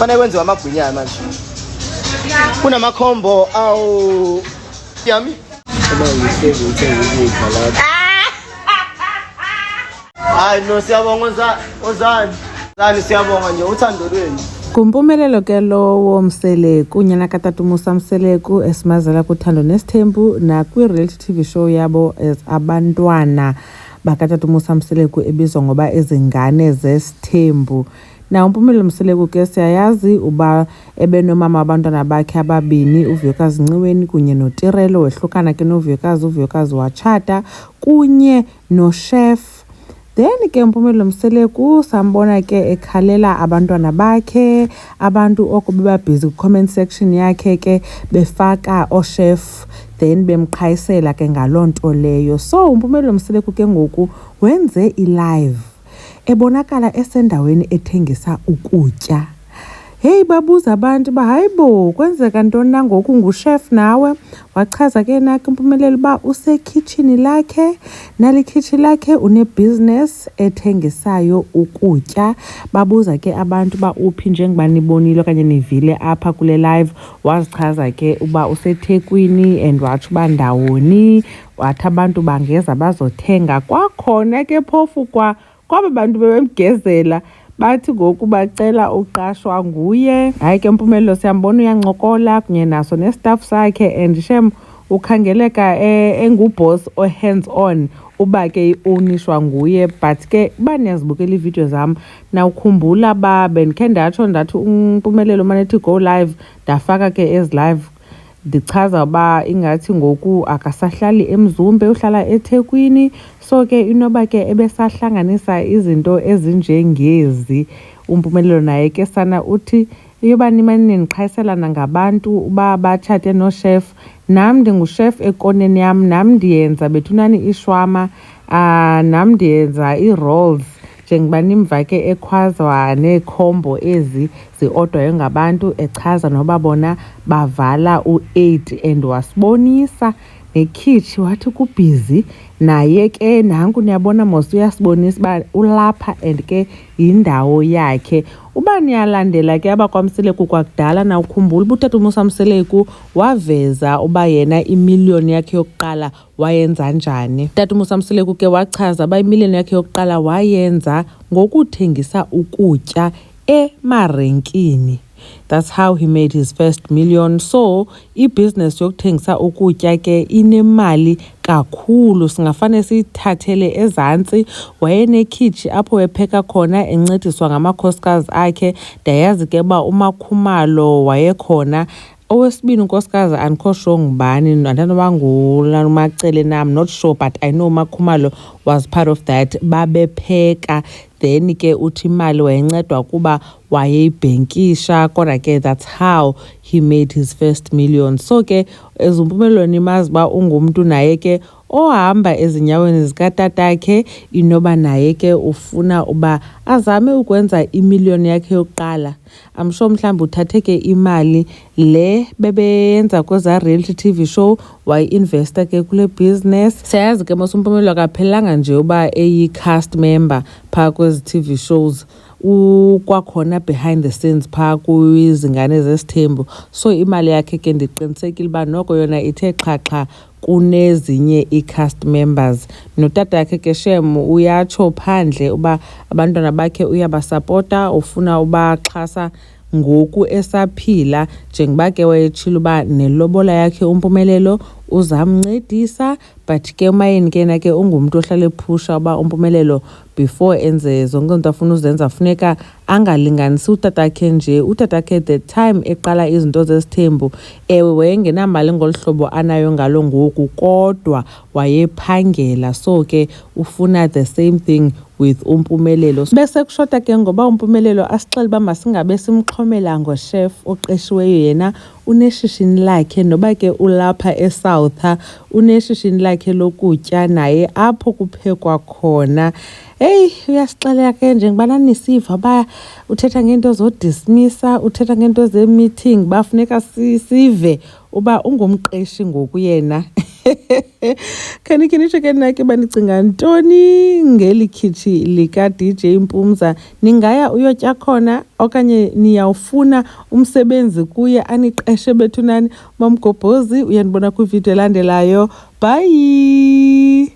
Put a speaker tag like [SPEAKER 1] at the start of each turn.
[SPEAKER 1] Fanele kwenziwe amagwinyana manje. Kunamakhombo awu yami. Hayi no siyabonga ozani. Zani siyabonga nje uthando lwenu.
[SPEAKER 2] Kumpumelelo ke lowo Mseleku unyana katata Musa Mseleku esimazela kuthando nesithembu na kwi-reality TV show yabo abantwana bakatata Musa Mseleku ebizwa ngoba Izingane Zesithembu. Na uMpumelelo Mseleku ke siyayazi uba ebenomama abantwana bakhe ababini uVuyokazi Nciweni kunye noTirelo wehlukana ke noVuyokazi watshata kunye nochef. Then ke uMpumelelo Mseleku sambona ke ekhalela abantwana bakhe abantu okube busy ku comment section yakhe ke befaka ochef then bemqhayisela ke ngalonto leyo. So uMpumelelo Mseleku ke ngoku wenze i-live ebonakala esendaweni ethengisa ukutya. Hey babuza abantu hayibo kwenzeka ntoni na ngoku nguchef nawe? Wachaza ke nakhe uMpumelelo ba usekitchen lakhe nali kitchen lakhe unebusiness ethengisayo ukutya. Babuza ke abantu ba uphi njengoba nibonile kanye nivile apha kule live. Wazichaza ke uba useThekwini and watsho ba ndawoni wathi abantu bangeza bazothenga kwakhona ke phofu kwaba bantu bebemgezela bathi ngoku bacela uqashwa nguye. Hayi ke uMpumelelo siyambona uyancokola kunye naso nestaff sakhe and shem ukhangeleka enguboss o hands on uba ke ionishwa nguye. But ke baniyazibukela iivideo zam na ukhumbula ba bendikhe ndathi uMpumelelo manethi go live ndafaka ke ezi live ndichaza uba ingathi ngoku akasahlali eMzumbe uhlala eThekwini. So ke inoba ke ebesahlanganisa izinto ezinjengezi. uMpumelelo naye ke sana uthi yoba nimane niqhayiselana ngabantu uba batshate nochef nam ndinguchef ekoneni yam nam ndiyenza bethunani ishwama nam ndiyenza ii-rolls njengoba nimva ke ekhwazwa neekhombo ezi ziodwayo ngabantu echaza noba bona bavala u-8 and wasibonisa nekhitshi wathi kubhizi naye ke nanku niyabona mos uyasibonisa uba ulapha and ke yindawo yakhe. Uba niyalandela ke abakwaMseleku kwakudala na ukhumbula uba utata Musa Mseleku waveza uba yena imiliyoni yakhe yokuqala wayenza njani. Utata Musa Mseleku ke wachaza uba imiliyoni yakhe yokuqala wayenza ngokuthengisa ukutya emarenkini. That's how he made his first million. So i-business yokuthengisa ukutya ke inemali kakhulu. Singafane siyithathele ezantsi. Wayenekhitshi apho epheka khona encediswa ngamakhosikazi akhe. Ndayazi ke uba uMakhumalo wayekhona. Owesibini unkosikazi andikho sure ngubani andanoba nguMacele na, I'm not sure, but I know Makhumalo was part of that. Babepheka then ke uthi imali wayencedwa kuba wayeyibhenkisha kodwa ke that's how he made his first million. So ke ezuMpumelelo nimazi uba ungumntu naye ke ohamba ezinyaweni zikatatakhe inoba naye ke ufuna uba azame ukwenza imiliyoni yakhe yokuqala. I'm sure mhlawumbi uthathe ke imali le bebeyenza kweza reality TV show wayi-investa ke kule business. Siyayazi ke mos uMpumelelo akaphelanga nje uba eyi-cast member phaa kwezi TV shows. Kwakhona behind the scenes phaa kwizingane zesithembu. So imali yakhe ke ndiqinisekile uba noko yona ithe xhaxha kunezinye i-cast members. Notata yakhe ke shem uyatsho phandle uba abantwana bakhe uyabasapota ufuna ubaxhasa ngoku esaphila njengoba ke wayetshilo uba nelobola yakhe uMpumelelo uzamncedisa. But ke umayeni ke na ke ungumntu ohlala ephusha uba uMpumelelo before enze zonke izinto afuna uzenza funeka angalinganisi utatakhe nje. Utatakhe the time eqala izinto zesithembu ewe wayengenamali ngolu hlobo anayo ngalo ngoku kodwa wayephangela. So ke ufuna the same thing with uMpumelelo. Bese kushota ke ngoba uMpumelelo asixela uba masingabe simxhomela ngochef oqeshiweyo. Yena uneshishini lakhe noba ke ulapha eSouth uneshishini lakhe lokutya naye apho kuphekwa khona. Hey uyasixelela ke njengoba nisiva ba uthetha ngento zodismissa uthetha ngento ze-meeting bafuneka sive uba ungumqeshi ngoku yena Khanikhe nitsho ke nake banicinga ntoni ngeli khitshi lika-DJ Mpumza? Ningaya uyotya khona okanye niyawufuna umsebenzi kuye aniqeshe bethunani? Mamgobhozi uyandibona kwividiyo elandelayo. Bye.